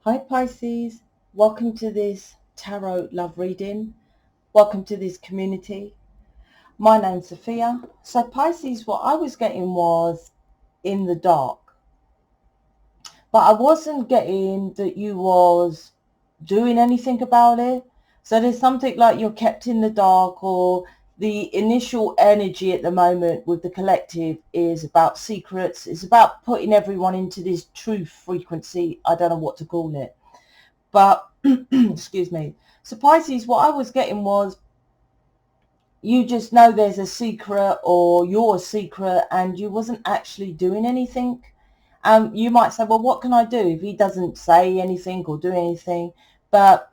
Hi Pisces, welcome to this tarot love reading. Welcome to this community. My name's Sophia. So Pisces, what I was getting was in the dark. But I wasn't getting that you was doing anything about it. So there's something like you're kept in the dark, or the initial energy at the moment with the collective is about secrets. It's about putting everyone into this truth frequency. I don't know what to call it. But, excuse me. So Pisces, what I was getting was you just know there's a secret, or you're a secret, and you wasn't actually doing anything. You might say, well, what can I do if he doesn't say anything or do anything? But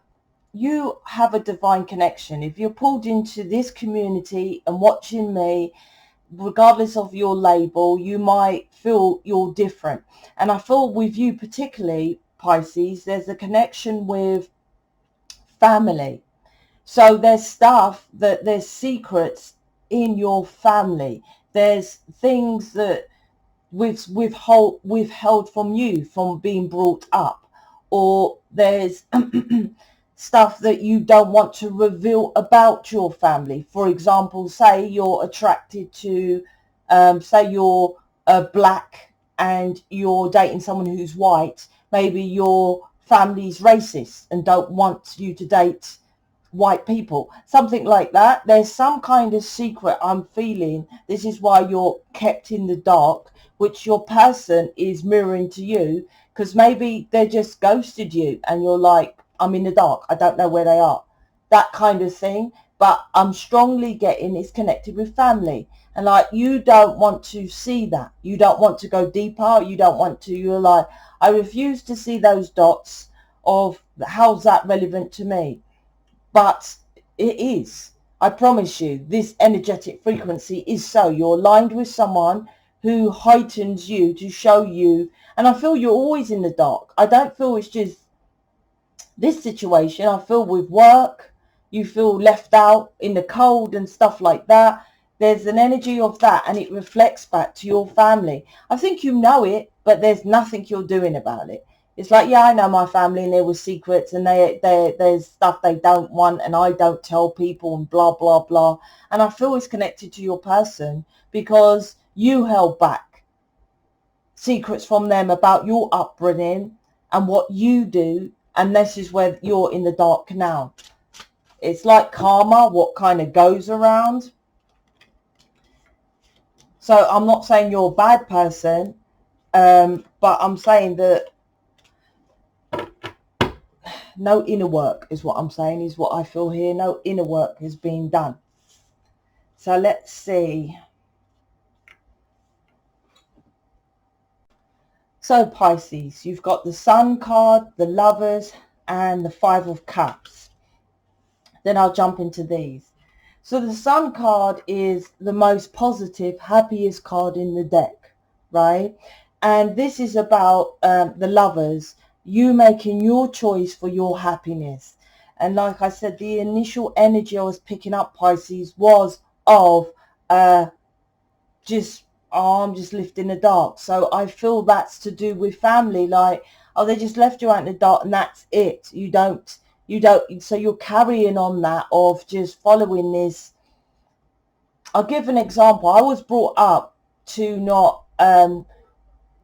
you have a divine connection. If you're pulled into this community and watching me, regardless of your label, you might feel you're different. And I feel with you particularly, Pisces, there's a connection with family. So there's there's secrets in your family. There's things that withheld from you from being brought up, or there's stuff that you don't want to reveal about your family. For example, say you're attracted to, say you're black and you're dating someone who's white. Maybe your family's racist and don't want you to date white people, something like that. There's some kind of secret I'm feeling. This is why you're kept in the dark, which your person is mirroring to you, because maybe they just ghosted you and you're like, I'm in the dark, I don't know where they are, that kind of thing. But I'm strongly getting it's connected with family, and like you don't want to see that, you don't want to go deeper, you don't want to, you're like, I refuse to see those dots of how's that relevant to me. But it is. I promise you, this energetic frequency is so. You're aligned with someone who heightens you to show you. And I feel you're always in the dark. I don't feel it's just this situation. I feel with work, you feel left out in the cold and stuff like that. There's an energy of that, and it reflects back to your family. I think you know it, but there's nothing you're doing about it. It's like, yeah, I know my family, and there were secrets, and there's stuff they don't want, and I don't tell people, and blah, blah, blah. And I feel it's connected to your person because you held back secrets from them about your upbringing and what you do, and this is where you're in the dark now. It's like karma, what kind of goes around. So I'm not saying you're a bad person, but I'm saying that no inner work is what I'm saying, is what I feel here. No inner work is being done. So let's see. So Pisces, you've got the Sun card, the Lovers, and the Five of Cups. Then I'll jump into these. So the Sun card is the most positive, happiest card in the deck, right? And this is about the Lovers, you making your choice for your happiness. And like I said, the initial energy I was picking up, Pisces, was of just, oh, I'm just left in the dark. So I feel that's to do with family. Like, oh, they just left you out in the dark and that's it. You don't, so you're carrying on that of just following this. I'll give an example. I was brought up to not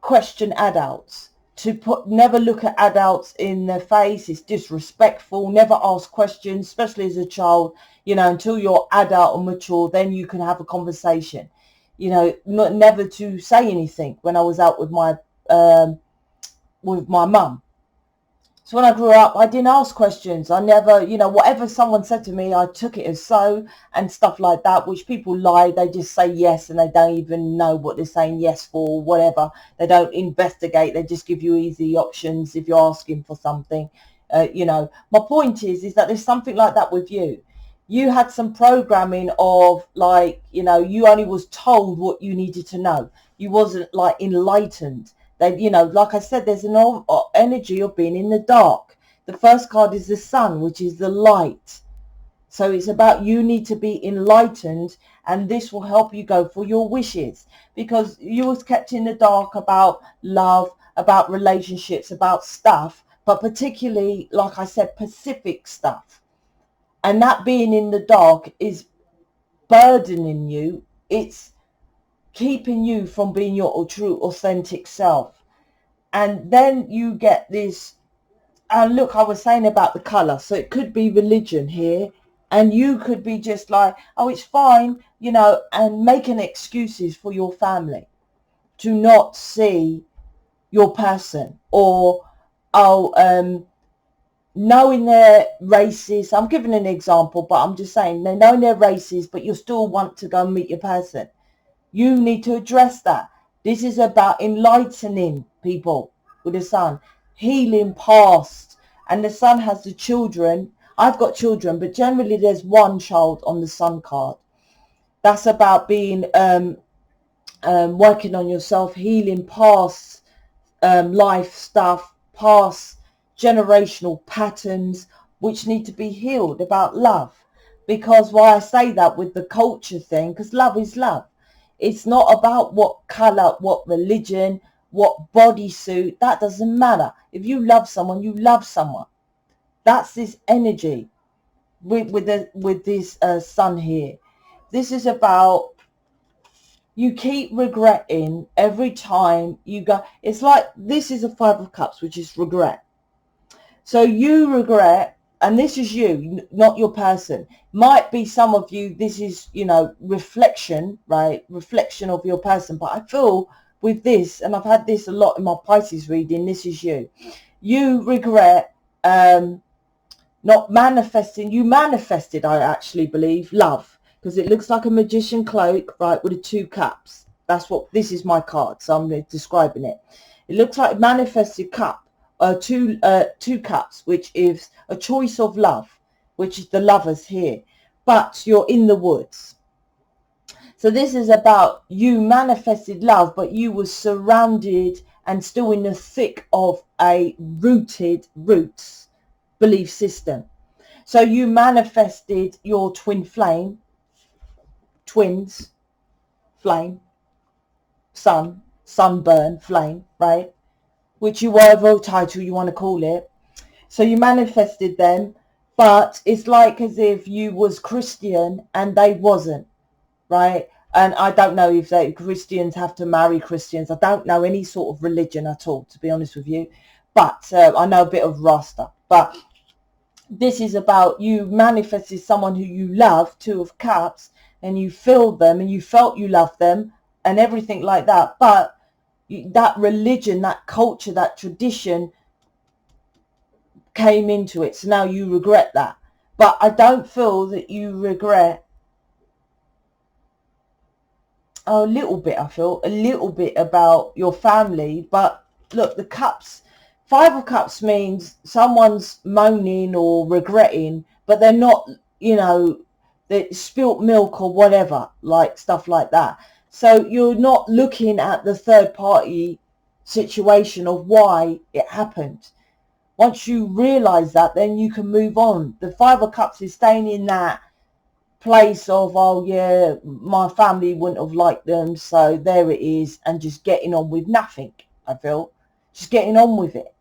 question adults, to never look at adults in their face. It's disrespectful. Never ask questions, especially as a child, until you're adult and mature, then you can have a conversation. Never to say anything when I was out with my mum. So when I grew up, I didn't ask questions. I never, whatever someone said to me, I took it as so, and stuff like that, which people lie. They just say yes, and they don't even know what they're saying yes for, whatever. They don't investigate. They just give you easy options if you're asking for something. My point is that there's something like that with you. You had some programming of like, you only was told what you needed to know. You wasn't like enlightened. They, like I said, there's an energy of being in the dark. The first card is the Sun, which is the light. So it's about you need to be enlightened, and this will help you go for your wishes, because you was kept in the dark about love, about relationships, about stuff. but particularly, like I said, Pacific stuff. And that being in the dark is burdening you. It's keeping you from being your true authentic self. And then you get this, and look, I was saying about the color, so it could be religion here, and you could be just like, oh, it's fine, you know, and making excuses for your family to not see your person, or knowing they're racist. I'm giving an example, but I'm just saying they know they're racist, but you still want to go and meet your person. You need to address that. This is about enlightening people with the sun, healing past, and the sun has the children. I've got children, but generally there's one child on the sun card. That's about being working on yourself, healing past life stuff, past generational patterns which need to be healed, about love. Because why I say that with the culture thing, because love is love. It's not about what color, what religion, what bodysuit. That doesn't matter. If you love someone, you love someone. That's this energy with this sun here. This is about, you keep regretting every time you go. It's like, this is a 5 of Cups, which is regret. So you regret, and this is you, not your person. Might be some of you, this is, you know, reflection, right? Reflection of your person. But I feel with this, and I've had this a lot in my Pisces reading, this is you. You regret not manifesting. You manifested, I actually believe, love. Because it looks like a magician cloak, right, with the 2 cups. That's what, this is my card, so I'm describing it. It looks like a manifested cup. Two cups, which is a choice of love, which is the lovers here, but you're in the woods. So this is about, you manifested love, but you were surrounded and still in the thick of a roots belief system. So you manifested your twin flame, twins, flame, sunburn flame, right? Which you, whatever title you want to call it. So you manifested them, but it's like as if you was Christian and they wasn't, right? And I don't know if Christians have to marry Christians. I don't know any sort of religion at all, to be honest with you. But I know a bit of Rasta. But this is about, you manifested someone who you love, 2 of Cups, and you filled them and you felt you loved them and everything like that. But that religion, that culture, that tradition came into it. So now you regret that. But I don't feel that you regret, a little bit, I feel a little bit about your family. But look, the cups, 5 of Cups means someone's moaning or regretting, but they're not, you know, they spilt milk or whatever, like stuff like that. So you're not looking at the third party situation of why it happened. Once you realize that, then you can move on. The 5 of Cups is staying in that place of, oh yeah, my family wouldn't have liked them, so there it is, and just getting on with nothing. I feel just getting on with it.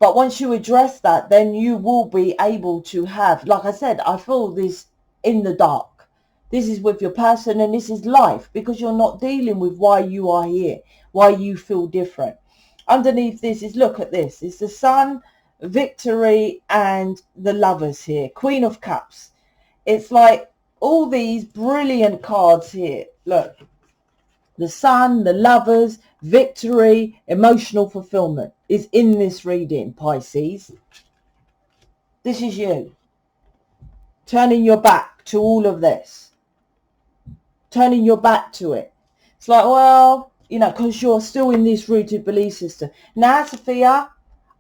But once you address that, then you will be able to have, like I said, I feel this in the dark. This is with your person, and this is life, because you're not dealing with why you are here, why you feel different. Underneath this is, look at this, it's the sun, victory, and the lovers here, Queen of Cups. It's like all these brilliant cards here. Look, the sun, the lovers, victory, emotional fulfillment is in this reading, Pisces. This is you. Turning your back to all of this. Turning your back to it. It's like, well, you know, because you're still in this rooted belief system. Now, Sophia,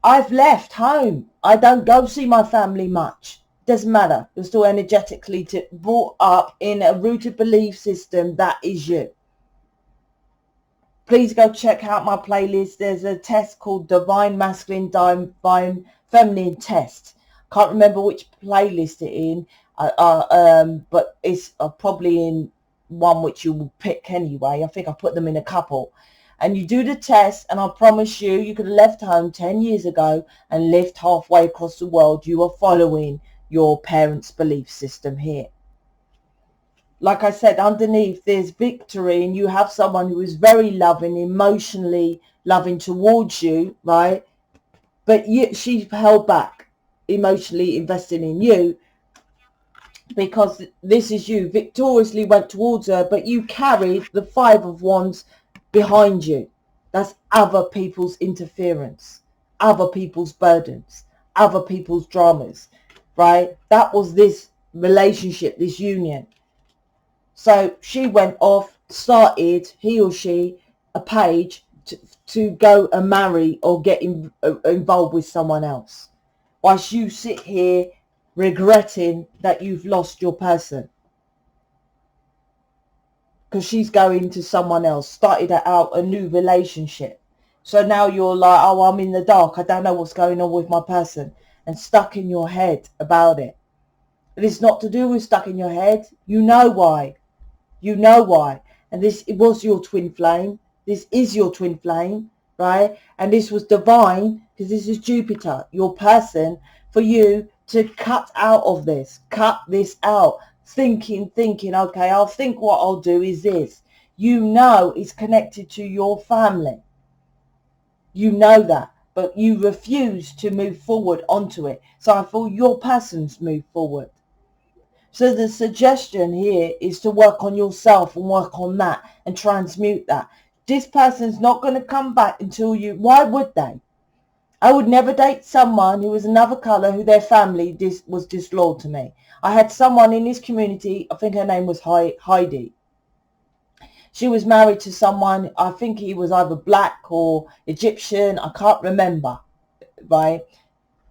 I've left home. I don't go see my family much. Doesn't matter. You're still energetically brought up in a rooted belief system. That is you. Please go check out my playlist. There's a test called Divine Masculine, Divine Feminine Test. Can't remember which playlist it in, but it's probably in one which you will pick anyway. I think I put them in a couple. and you do the test, and I promise you, you could have left home 10 years ago and lived halfway across the world. You are following your parents' belief system here. Like I said, underneath there's victory, and you have someone who is very loving, emotionally loving towards you, right? But she held back, emotionally investing in you, because this is you victoriously went towards her, but you carried the Five of Wands behind you. That's other people's interference, other people's burdens, other people's dramas, right? That was this relationship, this union. So she went off, started, he or she, a page to go and marry or get involved with someone else, whilst you sit here regretting that you've lost your person, because she's going to someone else, started out a new relationship. So now you're like, oh, I'm in the dark, I don't know what's going on with my person, and stuck in your head about it. But it's not to do with stuck in your head. You know why. You know why. And it was your twin flame. This is your twin flame, right? And this was divine, because this is Jupiter, your person, for you to cut out of this. Cut this out. Thinking, okay, I'll think what I'll do is this. You know it's connected to your family. You know that. But you refuse to move forward onto it. So I feel your person's moved forward. So the suggestion here is to work on yourself and work on that and transmute that. This person's not going to come back until you... Why would they? I would never date someone who was another colour who their family was disloyal to me. I had someone in this community, I think her name was Heidi. She was married to someone, I think he was either black or Egyptian, I can't remember, right?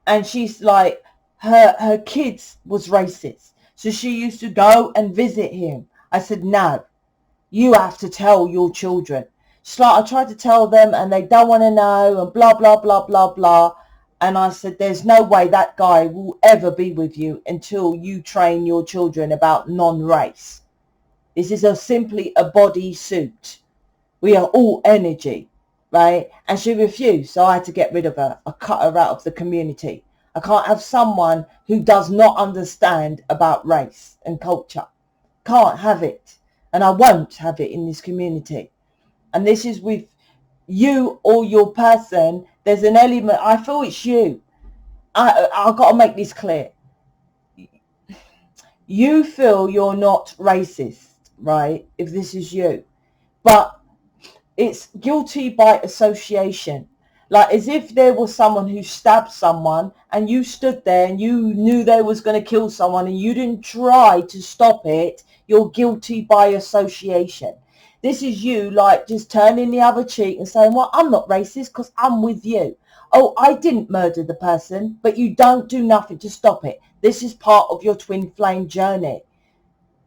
And she's like, her kids was racist. So she used to go and visit him. I said, no, you have to tell your children. She's like, I tried to tell them and they don't want to know and blah, blah, blah, blah, blah. And I said, there's no way that guy will ever be with you until you train your children about non-race. This is simply a body suit. We are all energy, right? And she refused, so I had to get rid of her. I cut her out of the community. I can't have someone who does not understand about race and culture. Can't have it. And I won't have it in this community. And this is with you or your person. There's an element, I feel it's you. I've got to make this clear. You feel you're not racist, right? If this is you. But it's guilty by association. Like as if there was someone who stabbed someone and you stood there and you knew they was going to kill someone and you didn't try to stop it. You're guilty by association. This is you like just turning the other cheek and saying, well, I'm not racist because I'm with you. Oh, I didn't murder the person, but you don't do nothing to stop it. This is part of your twin flame journey.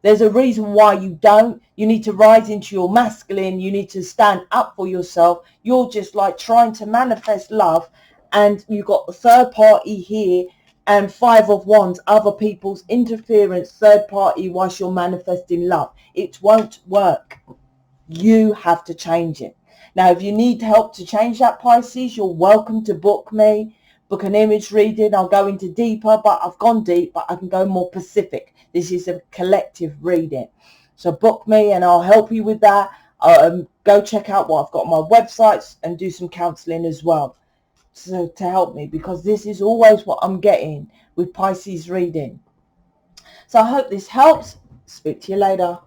There's a reason why you don't. You need to rise into your masculine. You need to stand up for yourself. You're just like trying to manifest love. And you've got the third party here and Five of Wands, other people's interference, third party whilst you're manifesting love. It won't work. You have to change it. Now, if you need help to change that, Pisces, you're welcome to book me. Book an image reading. I'll go into deeper, but I've gone deep, but I can go more specific. This is a collective reading. So book me and I'll help you with that. Go check out what I've got on my websites and do some counselling as well. So to help me, because this is always what I'm getting with Pisces reading. So I hope this helps. Speak to you later.